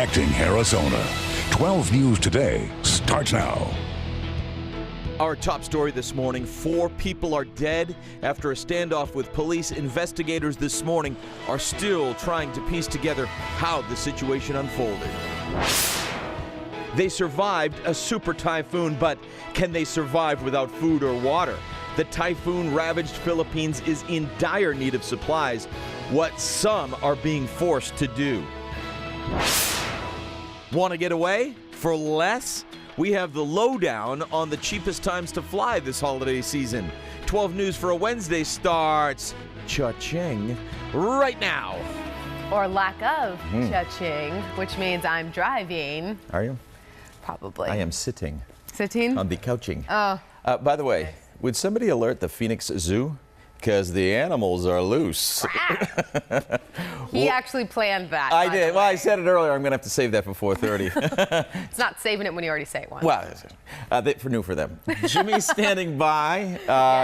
connecting Arizona. 12 News Today starts now. Our top story this morning, 4 people are dead after a standoff with police. Investigators this morning are still trying to piece together how the situation unfolded. They survived a super typhoon, but can they survive without food or water? The typhoon-ravaged Philippines is in dire need of supplies, what some are being forced to do. Want to get away for less? We have the lowdown on the cheapest times to fly this holiday season. 12 News for a Wednesday starts cha-ching right now. Or lack of cha-ching, which means I'm driving. Are you? Probably. I am sitting. Sitting? On the couching. Oh. By the way, would somebody alert the Phoenix Zoo? Because the animals are loose. He actually planned that. I did. Well, I said it earlier. I'm going to have to save that for 4:30. It's not saving it when you already say it once. Well, new for them. Jimmy's standing by.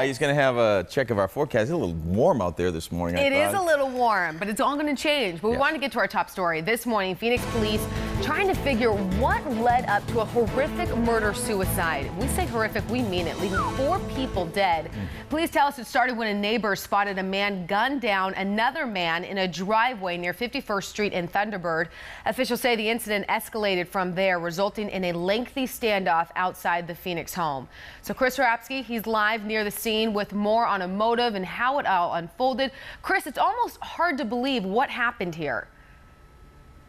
He's going to have a check of our forecast. It's a little warm out there this morning. It is a little warm, but it's all going to change. But we wanted to get to our top story. This morning, Phoenix police trying to figure what led up to a horrific murder-suicide. We say horrific, we mean it, leaving 4 people dead. Police tell us it started when a neighbor spotted a man gun down another man in a driveway near 51st Street in Thunderbird. Officials say the incident escalated from there, resulting in a lengthy standoff outside the Phoenix home. So Chris Rapsky, he's live near the scene with more on a motive and how it all unfolded. Chris, it's almost hard to believe what happened here.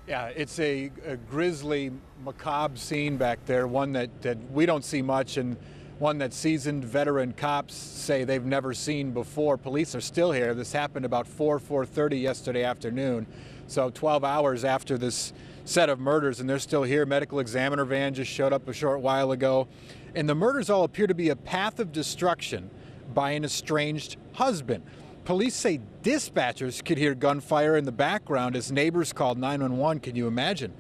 Yeah, it's a grisly, macabre scene back there, one that we don't see much, and one that seasoned veteran cops say they've never seen before. Police are still here. This happened about 4:30 yesterday afternoon, so 12 hours after this set of murders, and they're still here. Medical examiner van just showed up a short while ago, and the murders all appear to be a path of destruction by an estranged husband. Police say dispatchers could hear gunfire in the background as neighbors called 911. Can you imagine?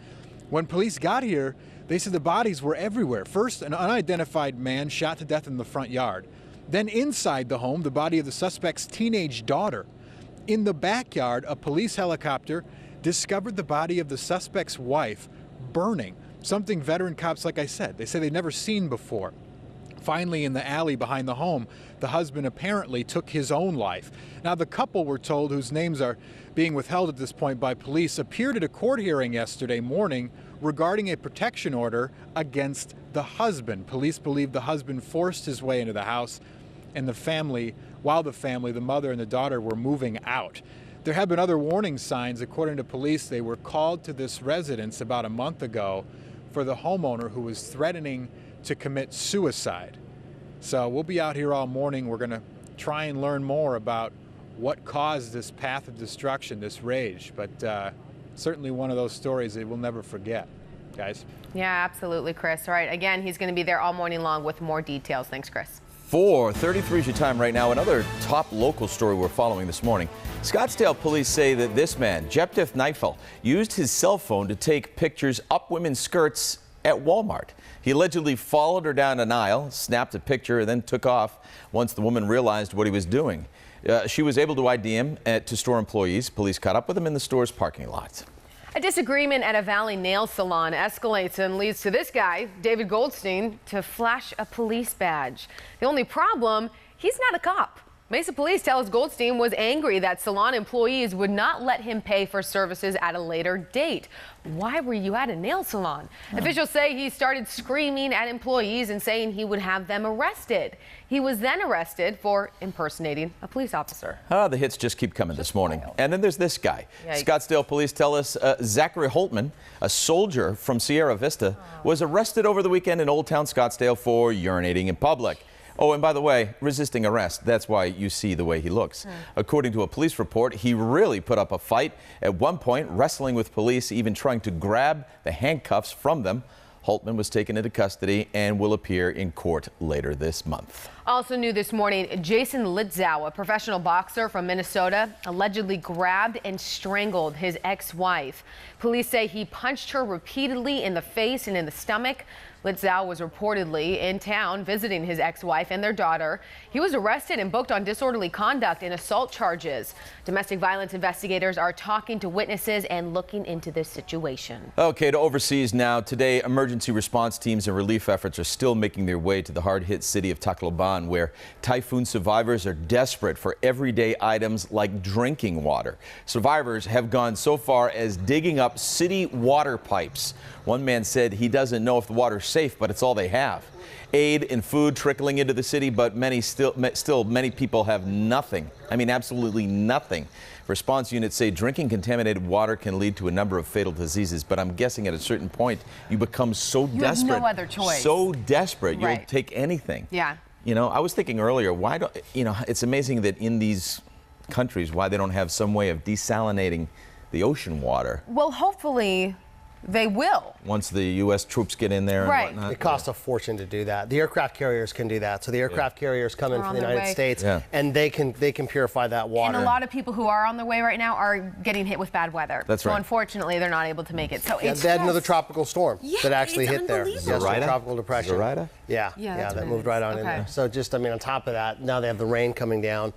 When police got here, they said the bodies were everywhere. First, an unidentified man shot to death in the front yard. Then inside the home, the body of the suspect's teenage daughter. In the backyard, a police helicopter discovered the body of the suspect's wife burning, something veteran cops, like I said, they say they'd never seen before. Finally, in the alley behind the home, the husband apparently took his own life. Now, the couple, we're told, whose names are being withheld at this point by police, appeared at a court hearing yesterday morning regarding a protection order against the husband. Police believe the husband forced his way into the house, and while the mother and the daughter were moving out. There have been other warning signs. According to police, they were called to this residence about a month ago for the homeowner who was threatening to commit suicide. So we'll be out here all morning. We're going to try and learn more about what caused this path of destruction, this rage. But certainly one of those stories that we'll never forget, guys. Yeah, absolutely, Chris. All right, again, he's going to be there all morning long with more details. Thanks, Chris. 4:33 is your time right now. Another top local story we're following this morning. Scottsdale police say that this man, Jeptith Neifel, used his cell phone to take pictures up women's skirts at Walmart. He allegedly followed her down an aisle, snapped a picture, and then took off once the woman realized what he was doing. She was able to ID him to store employees. Police caught up with him in the store's parking lot. A disagreement at a Valley nail salon escalates and leads to this guy, David Goldstein, to flash a police badge. The only problem, he's not a cop. Mesa police tell us Goldstein was angry that salon employees would not let him pay for services at a later date. Why were you at a nail salon? Officials say he started screaming at employees and saying he would have them arrested. He was then arrested for impersonating a police officer. The hits just keep coming this morning. Wild. And then there's this guy. Yikes. Scottsdale police tell us Zachary Holtman, a soldier from Sierra Vista, was arrested over the weekend in Old Town Scottsdale for urinating in public. Oh, and by the way, resisting arrest. That's why you see the way he looks. According to a police report, he really put up a fight. At one point, wrestling with police, even trying to grab the handcuffs from them. Holtman was taken into custody and will appear in court later this month. Also new this morning, Jason Litzow, a professional boxer from Minnesota, allegedly grabbed and strangled his ex-wife. Police say he punched her repeatedly in the face and in the stomach. Litzow was reportedly in town visiting his ex-wife and their daughter. He was arrested and booked on disorderly conduct and assault charges. Domestic violence investigators are talking to witnesses and looking into this situation. Okay, to overseas now. Today, emergency response teams and relief efforts are still making their way to the hard-hit city of Tacloban, where typhoon survivors are desperate for everyday items like drinking water. Survivors have gone so far as digging up city water pipes. One man said he doesn't know if the water's safe, but it's all they have. Aid and food trickling into the city, but many people have nothing. I mean, absolutely nothing. Response units say drinking contaminated water can lead to a number of fatal diseases, but I'm guessing at a certain point you become so desperate. You have no other choice. So desperate, Right. you'll take anything. Yeah. You know, I was thinking earlier, why don't, you know, it's amazing that in these countries, why they don't have some way of desalinating the ocean water. Well, hopefully they will. Once the U.S. troops get in there and Right. whatnot. It costs a fortune to do that. The aircraft carriers can do that. So the aircraft carriers come in Are from on the their United way. States, Yeah. and they can purify that water. And a lot of people who are on their way right now are getting hit with bad weather. That's so right. unfortunately, they're not able to make it. So Yeah, it's they had another just- tropical storm Yeah, that actually it's hit there. unbelievable. Yes, Zoraida? tropical depression. Zoraida? Yeah, that's that what it moved is. right on in Okay. there. So just, I mean, on top of that, now they have the rain coming down.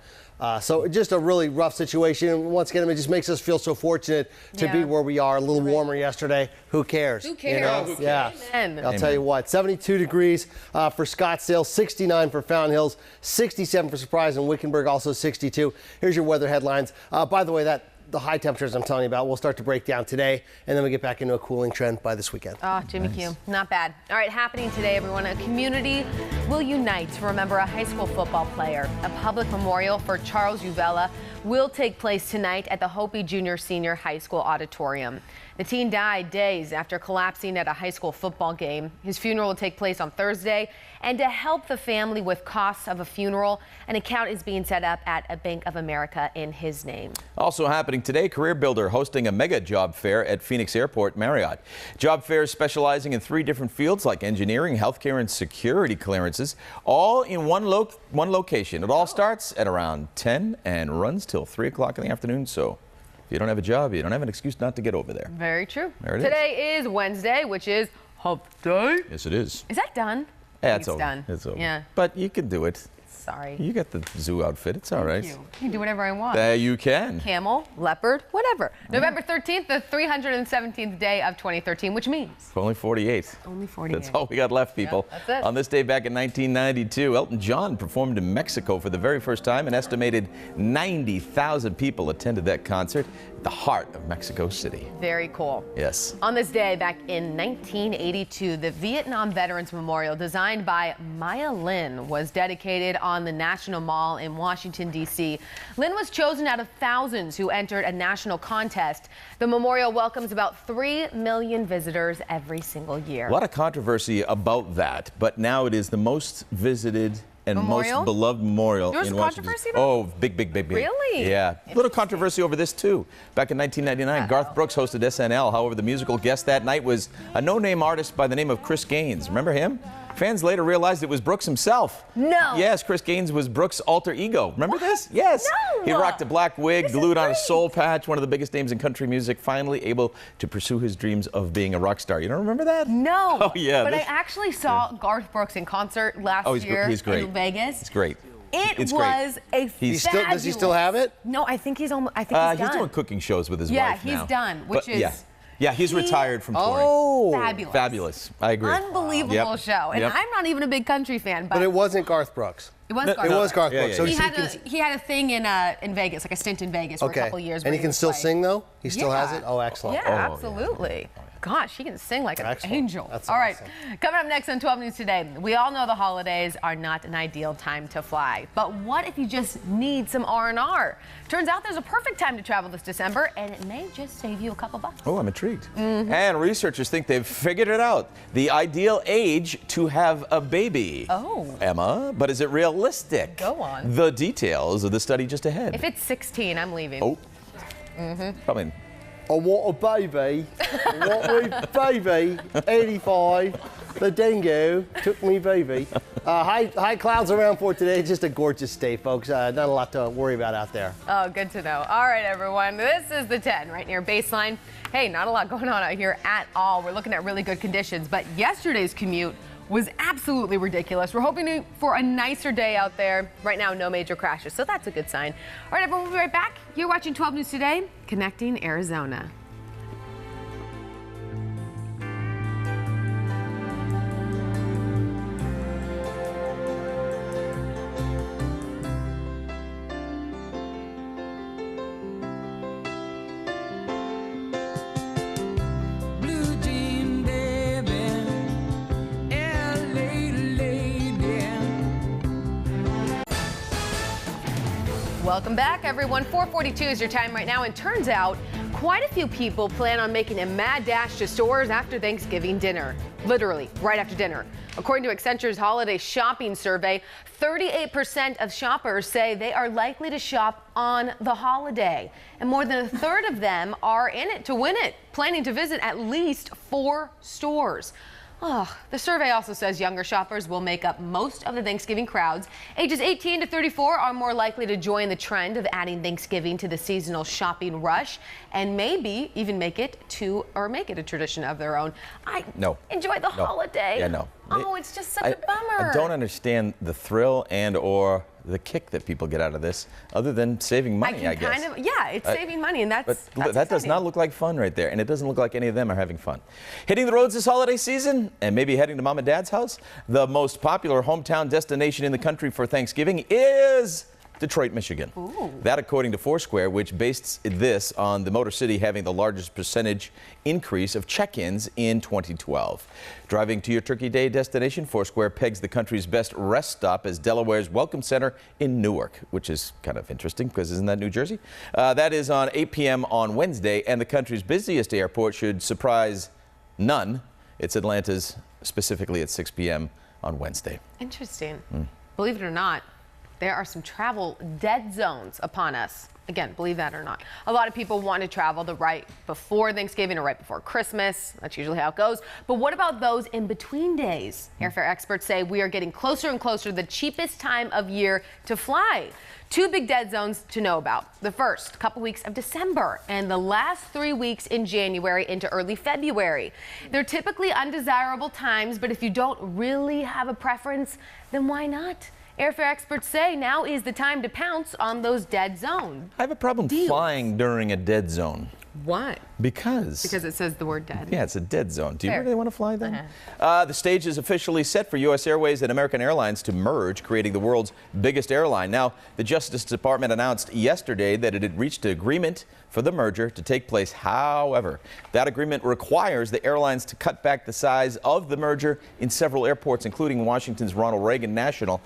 So just a really rough situation. Once again, it just makes us feel so fortunate to be Yeah. where we are. A little warmer yesterday. Who cares? Who cares? You know? Who Yeah. Amen. I'll tell you what, 72 degrees for Scottsdale, 69 for Fountain Hills, 67 for Surprise, and Wickenburg also 62. Here's your weather headlines. By the way, the high temperatures I'm telling you about will start to break down today, and then we get back into a cooling trend by this weekend. Oh, Jimmy Q, not bad. All right, happening today, everyone. A community will unite to remember a high school football player. A public memorial for Charles Uvella will take place tonight at the Hopi Junior Senior High School Auditorium. The teen died days after collapsing at a high school football game. His funeral will take place on Thursday. And to help the family with costs of a funeral, an account is being set up at a Bank of America in his name. Also happening today, Career Builder hosting a mega job fair at Phoenix Airport Marriott. Job fairs specializing in 3 different fields like engineering, healthcare, and security clearances, all in one location. It all starts at around 10 and runs till 3 o'clock in the afternoon. So if you don't have a job, you don't have an excuse not to get over there. Very true. There it is. Today is Wednesday, which is Hump Day. Yes, it is. Is that done? Yeah, I think it's over. done. It's over. Yeah. But you can do it. Sorry. You got the zoo outfit. It's all right. You can do whatever I want. You can. Camel, leopard, whatever. November 13th, the 317th day of 2013, which means Only 48. only 48. That's all we got left, people. Yeah, that's it. On this day back in 1992, Elton John performed in Mexico for the very first time. An estimated 90,000 people attended that concert at the heart of Mexico City. Very cool. Yes. On this day back in 1982, the Vietnam Veterans Memorial, designed by Maya Lin, was dedicated on the National Mall in Washington, D.C. Lin was chosen out of thousands who entered a national contest. The memorial welcomes about 3 million visitors every single year. A lot of controversy about that, but now it is the most visited and Memorial? most beloved memorial There was in Washington. controversy about Oh, big. Really? Yeah. A little controversy over this, too. Back in 1999, Garth Brooks hosted SNL. However, the musical guest that night was a no-name artist by the name of Chris Gaines. Remember him? Fans later realized it was Brooks himself. No. Yes, Chris Gaines was Brooks' alter ego. Remember this? Yes. No. He rocked a black wig, This is glued on a great. soul patch, one of the biggest names in country music, finally able to pursue his dreams of being a rock star. You don't remember that? No. Oh, yeah, But I this- actually saw Garth Brooks in concert last year he's great. in Vegas. It's great. It It's was a He's still- does he still have it? No, I think he's almost. I think he's He's done. doing cooking shows with his Yeah, wife he's now. done, which But, is- Yeah, he's he- retired from touring. Oh. Fabulous. Fabulous. I agree. Unbelievable Yep. show. And Yep. I'm not even a big country fan, but But it wasn't Garth Brooks. it was No, Garth It was Garth Yeah, Brooks. yeah, So He He had a thing in Vegas, like a stint in Vegas for a couple years. And where he can would still play. sing, though? He still has Yeah. it? Oh, excellent. Yeah, absolutely. Gosh, he can sing like an Excellent. angel. That's All right, awesome. coming up next on 12 News Today, we all know the holidays are not an ideal time to fly. But what if you just need some R&R? Turns out there's a perfect time to travel this December, and it may just save you a couple bucks. Oh, I'm intrigued. And researchers think they've figured it out. The ideal age to have a baby. Oh. Emma, but is it realistic? Go on. The details of the study just ahead. If it's 16, I'm leaving. Oh. Probably. I want a baby. I want my baby. 85. The dingo took me baby. High clouds around for today. Just a gorgeous day, folks. Not a lot to worry about out there. Oh, good to know. All right, everyone. This is the 10 right near baseline. Hey, not a lot going on out here at all. We're looking at really good conditions, but yesterday's commute was absolutely ridiculous. We're hoping for a nicer day out there. Right now, no major crashes, so that's a good sign. All right, everyone, we'll be right back. You're watching 12 News Today, connecting Arizona. Welcome back, everyone. 4:42 is your time right now, and turns out quite a few people plan on making a mad dash to stores after Thanksgiving dinner. Literally, right after dinner. According to Accenture's holiday shopping survey, 38% of shoppers say they are likely to shop on the holiday. And more than a third of them are in it to win it, planning to visit at least 4 stores. The survey also says younger shoppers will make up most of the Thanksgiving crowds. Ages 18 to 34 are more likely to join the trend of adding Thanksgiving to the seasonal shopping rush and maybe even make it a tradition of their own. I enjoy the holiday. Yeah, no. Oh, it's just such a bummer. I don't understand the thrill and or the kick that people get out of this, other than saving money, I guess. It's saving money, and that's that does not look like fun right there, and it doesn't look like any of them are having fun. Hitting the roads this holiday season, and maybe heading to Mom and Dad's house, the most popular hometown destination in the country for Thanksgiving is Detroit, Michigan. Ooh. That according to Foursquare, which based this on the Motor City having the largest percentage increase of check-ins in 2012. Driving to your Turkey Day destination, Foursquare pegs the country's best rest stop as Delaware's Welcome Center in Newark, which is kind of interesting because isn't that New Jersey? That is on 8 p.m. on Wednesday, and the country's busiest airport should surprise none. It's Atlanta's, specifically at 6 p.m. on Wednesday. Interesting. Believe it or not, there are some travel dead zones upon us. Again, believe that or not. A lot of people want to travel the right before Thanksgiving or right before Christmas. That's usually how it goes. But what about those in between days? Airfare experts say we are getting closer and closer to the cheapest time of year to fly. 2 big dead zones to know about. The first couple weeks of December and the last 3 weeks in January into early February. They're typically undesirable times, but if you don't really have a preference, then why not? Airfare experts say now is the time to pounce on those dead zones. I have a problem flying during a dead zone. Why? Because it says the word dead. Yeah, it's a dead zone. Do you really want to fly then? The stage is officially set for U.S. Airways and American Airlines to merge, creating the world's biggest airline. Now, the Justice Department announced yesterday that it had reached an agreement for the merger to take place. However, that agreement requires the airlines to cut back the size of the merger in several airports, including Washington's Ronald Reagan National.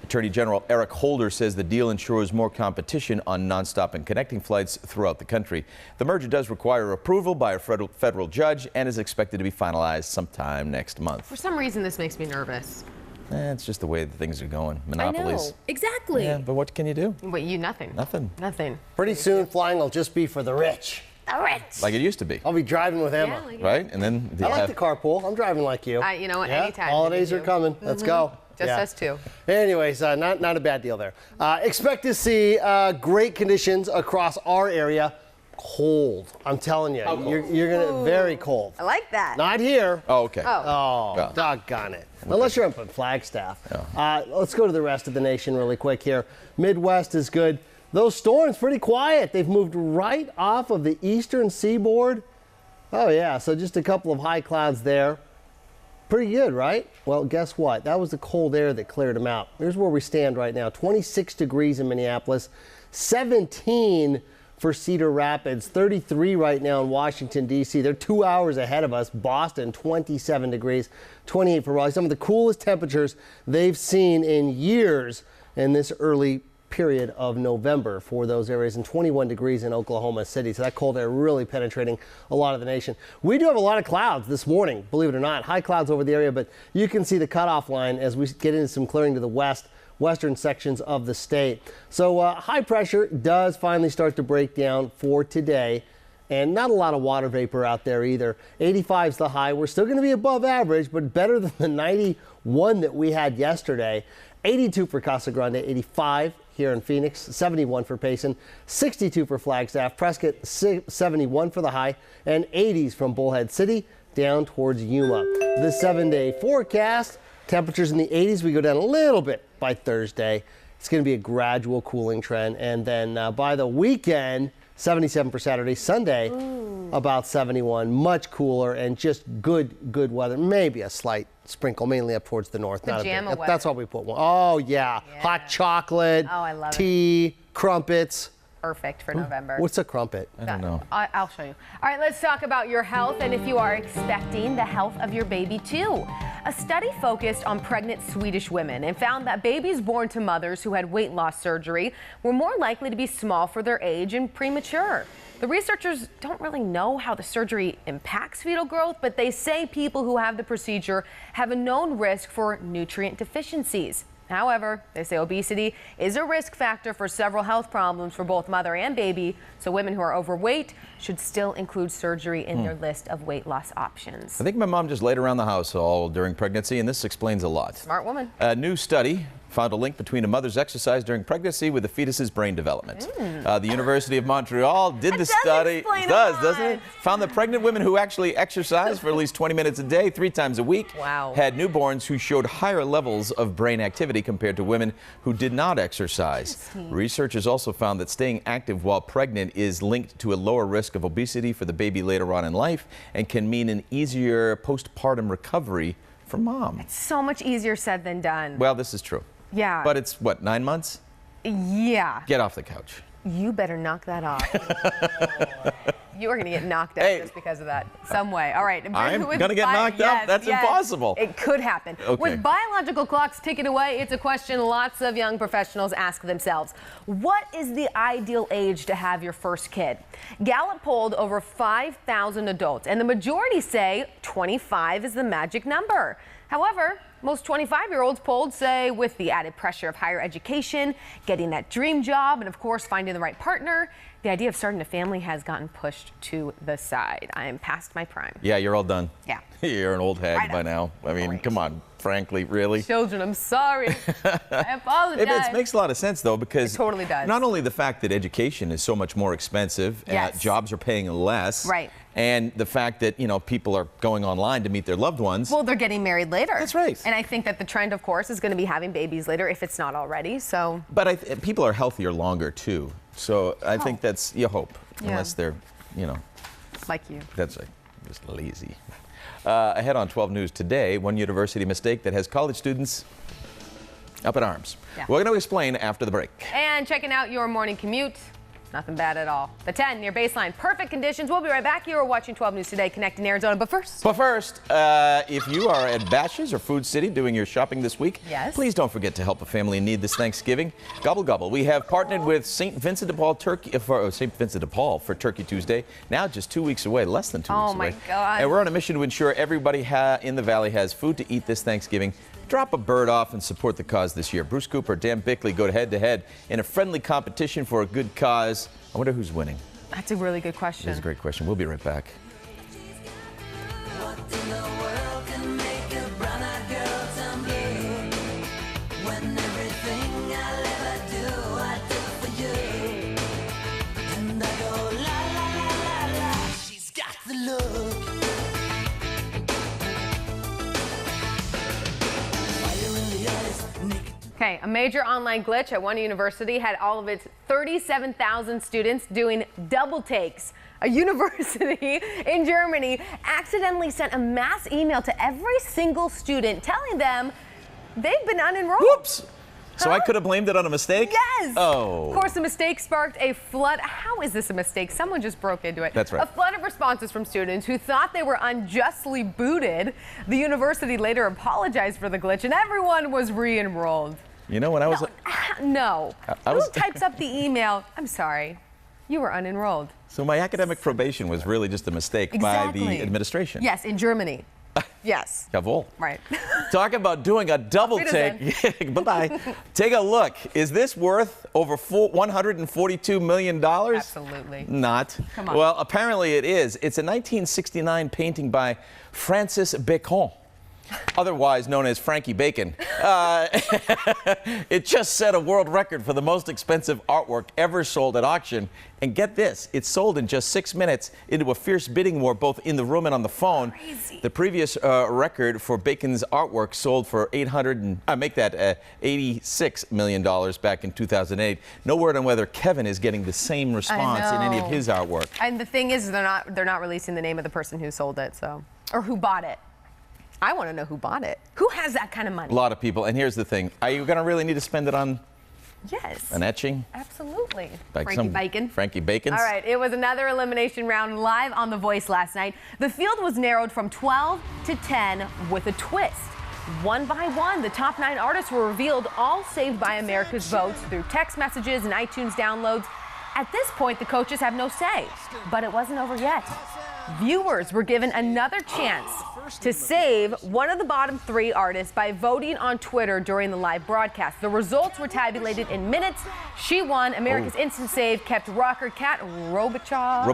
Attorney General Eric Holder says the deal ensures more competition on nonstop and connecting flights throughout the country. The merger does require approval by a federal judge and is expected to be finalized sometime next month. For some reason, this makes me nervous. It's just the way that things are going. Monopolies. I know. Exactly. Yeah, but what can you do? Wait, nothing. Nothing. Pretty soon, flying will just be for the rich. The rich. Like it used to be. I'll be driving with Emma. Right? And then I like the carpool. I'm driving like you. You know what? Anytime. Holidays are coming. Let's go. Just us two. Anyways, not a bad deal there. Expect to see great conditions across our area. Cold. I'm telling you. You're going to very cold. I like that. Not here. Oh, okay. Oh, doggone it. Unless you're up in Flagstaff. Let's go to the rest of the nation really quick here. Midwest is good. Those storms pretty quiet. They've moved right off of the eastern seaboard. Oh, yeah. So just a couple of high clouds there. Pretty good, right? Well, guess what? That was the cold air that cleared them out. Here's where we stand right now. 26 degrees in Minneapolis, 17 for Cedar Rapids, 33 right now in Washington, D.C. They're 2 hours ahead of us. Boston, 27 degrees, 28 for Raleigh. Some of the coolest temperatures they've seen in years in this early period of November for those areas, and 21 degrees in Oklahoma City. So that cold air really penetrating a lot of the nation. We do have a lot of clouds this morning, believe it or not. High clouds over the area, but you can see the cutoff line as we get into some clearing to the western sections of the state. So high pressure does finally start to break down for today. and not a lot of water vapor out there either. 85 is the high. We're still going to be above average, but better than the 91 that we had yesterday. 82 for Casa Grande, 85 here in Phoenix, 71 for Payson, 62 for Flagstaff, Prescott 71 for the high, and 80s from Bullhead City down towards Yuma. The 7-day forecast, temperatures in the 80s. We go down a little bit by Thursday. It's going to be a gradual cooling trend, and then by the weekend, 77 for Saturday, Sunday, about 71, much cooler and just good weather. Maybe a slight sprinkle, mainly up towards the north. Pajama weather. That's why we put one. Oh, yeah. Hot chocolate, I love tea, crumpets. Perfect for November. What's a crumpet? I don't know. I'll show you. All right, let's talk about your health and if you are expecting the health of your baby too. A study focused on pregnant Swedish women and found that babies born to mothers who had weight loss surgery were more likely to be small for their age and premature. The researchers don't really know how the surgery impacts fetal growth, but they say people who have the procedure have a known risk for nutrient deficiencies. However, they say obesity is a risk factor for several health problems for both mother and baby, so women who are overweight should still include surgery in their list of weight loss options. I think my mom just laid around the house all during pregnancy, and this explains a lot. Smart woman. A new study found a link between a mother's exercise during pregnancy with the fetus's brain development. The University of Montreal did the study. It does, doesn't it? Found that pregnant women who actually exercise for at least 20 minutes a day, 3 times a week, had newborns who showed higher levels of brain activity compared to women who did not exercise. Researchers also found that staying active while pregnant is linked to a lower risk of obesity for the baby later on in life and can mean an easier postpartum recovery for mom. It's so much easier said than done. Well, this is true. Yeah. But it's, what, 9 months? Yeah. Get off the couch. You better knock that off. You are going to get knocked out just because of that. Some way. All right. I'm going to get knocked up? That's impossible. It could happen. Okay. With biological clocks ticking away, it's a question lots of young professionals ask themselves. What is the ideal age to have your first kid? Gallup polled over 5,000 adults, and the majority say 25 is the magic number. However, most 25-year-olds polled say with the added pressure of higher education, getting that dream job, and of course finding the right partner, the idea of starting a family has gotten pushed to the side. I am past my prime. Yeah, you're all done. Yeah. You're an old hag by now. I mean, come on, frankly, really. Children, I'm sorry. I apologize. It makes a lot of sense, though, because it totally does. Not only the fact that education is so much more expensive, jobs are paying less, right, and the fact that, you know, people are going online to meet their loved ones. Well, they're getting married later. That's right. And I think that the trend, of course, is going to be having babies later if it's not already. So. But people are healthier longer too. So I think that's you hope, unless they're, you know, like you. That's right. Just lazy. Ahead on 12 News today, one university mistake that has college students up in arms. Yeah. We're going to explain after the break. And checking out your morning commute. Nothing bad at all. The 10 near baseline, perfect conditions. We'll be right back. You are watching 12 News Today, connecting Arizona. But first, if you are at Bash's or Food City doing your shopping this week, please don't forget to help a family in need this Thanksgiving. Gobble gobble. We have partnered with St. Vincent de Paul for Turkey Tuesday. Now just 2 weeks away, less than 2 weeks away. Oh my God! And we're on a mission to ensure everybody in the Valley has food to eat this Thanksgiving. Drop a bird off and support the cause this year. Bruce Cooper, Dan Bickley go head-to-head in a friendly competition for a good cause. I wonder who's winning. That's a really good question. That's a great question. We'll be right back. Okay, a major online glitch at one university had all of its 37,000 students doing double takes. A university in Germany accidentally sent a mass email to every single student telling them they've been unenrolled. Whoops! So I could have blamed it on a mistake? Yes! Oh. Of course, the mistake sparked a flood. How is this a mistake? Someone just broke into it. That's right. A flood of responses from students who thought they were unjustly booted. The university later apologized for the glitch, and everyone was re-enrolled. You know, when I was... Who types up the email? I'm sorry. You were unenrolled. So my academic probation was really just a mistake by the administration. Yes, in Germany. Yes. Jawohl. Right. Talk about doing a double take. Bye-bye. Take a look. Is this worth over $142 million? Absolutely. Not. Come on. Well, apparently it is. It's a 1969 painting by Francis Bacon, otherwise known as Frankie Bacon. It just set a world record for the most expensive artwork ever sold at auction. And get this, it sold in just 6 minutes into a fierce bidding war, both in the room and on the phone. Crazy. The previous record for Bacon's artwork sold for $86 million back in 2008. No word on whether Kevin is getting the same response in any of his artwork. And the thing is, they're not releasing the name of the person who sold it, so, or who bought it. I want to know who bought it. Who has that kind of money? A lot of people. And here's the thing. Are you going to really need to spend it on Yes. an etching? Absolutely. Like Frankie Bacon. Frankie Bacon's? All right, it was another elimination round live on The Voice last night. The field was narrowed from 12 to 10 with a twist. One by one, the top 9 artists were revealed, all saved by America's votes through text messages and iTunes downloads. At this point, the coaches have no say, but it wasn't over yet. Viewers were given another chance to save one of the bottom 3 artists by voting on Twitter during the live broadcast. The results were tabulated in minutes. She won. America's instant save kept rocker Kat Robichaud.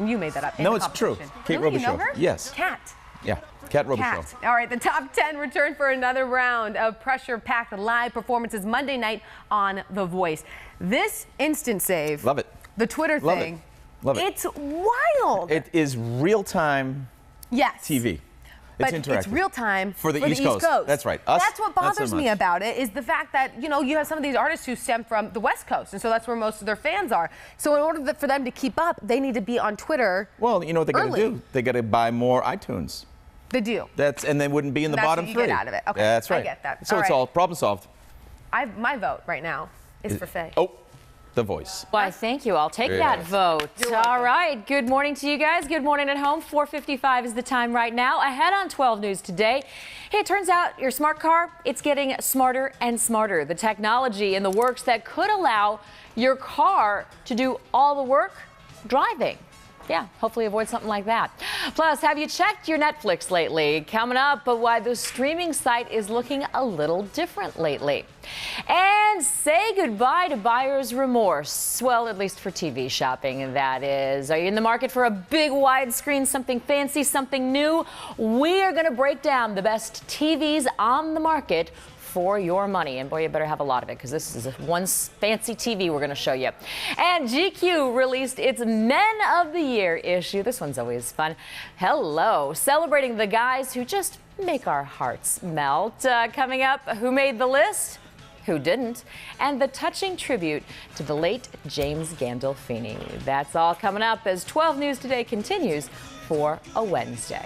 You made that up. No, it's true. Kate Really? You know Robichaud. her? Yes. Kat. Yeah. Kat Robichaud. Kat. All right, the top 10 return for another round of pressure-packed live performances Monday night on The Voice. This instant save. Love it. The Twitter Love thing. it. Love it. It's wild. It is real-time TV. It's But interactive. it's real time for the East Coast. That's right. Us, that's what not so bothers me much. about it, is the fact that, you have some of these artists who stem from the West Coast, and so that's where most of their fans are. So in order for them to keep up, they need to be on Twitter. Well, you know what they got to do? They got to buy more iTunes. They do. And they wouldn't be in the That's bottom what you 3. get out of it. Okay, That's right. I get that. So All it's right. all problem solved. My vote right now is for Faye. Oh, The Voice. Why, thank you. I'll take that vote. You're welcome. All right. Good morning to you guys. Good morning at home. 4:55 is the time right now. Ahead on 12 News today. Hey, it turns out your smart car, it's getting smarter and smarter. The technology in the works that could allow your car to do all the work driving. Yeah, hopefully avoid something like that. Plus, have you checked your Netflix lately? Coming up, but why the streaming site is looking a little different lately. And say goodbye to buyer's remorse. Well, at least for TV shopping, that is. Are you in the market for a big widescreen, something fancy, something new? We are going to break down the best TVs on the market for your money. And boy, you better have a lot of it, because this is one fancy TV we're going to show you. And GQ released its Men of the Year issue. This one's always fun. Hello. Celebrating the guys who just make our hearts melt. Coming up, who made the list? Who didn't? And the touching tribute to the late James Gandolfini. That's all coming up as 12 News Today continues for a Wednesday.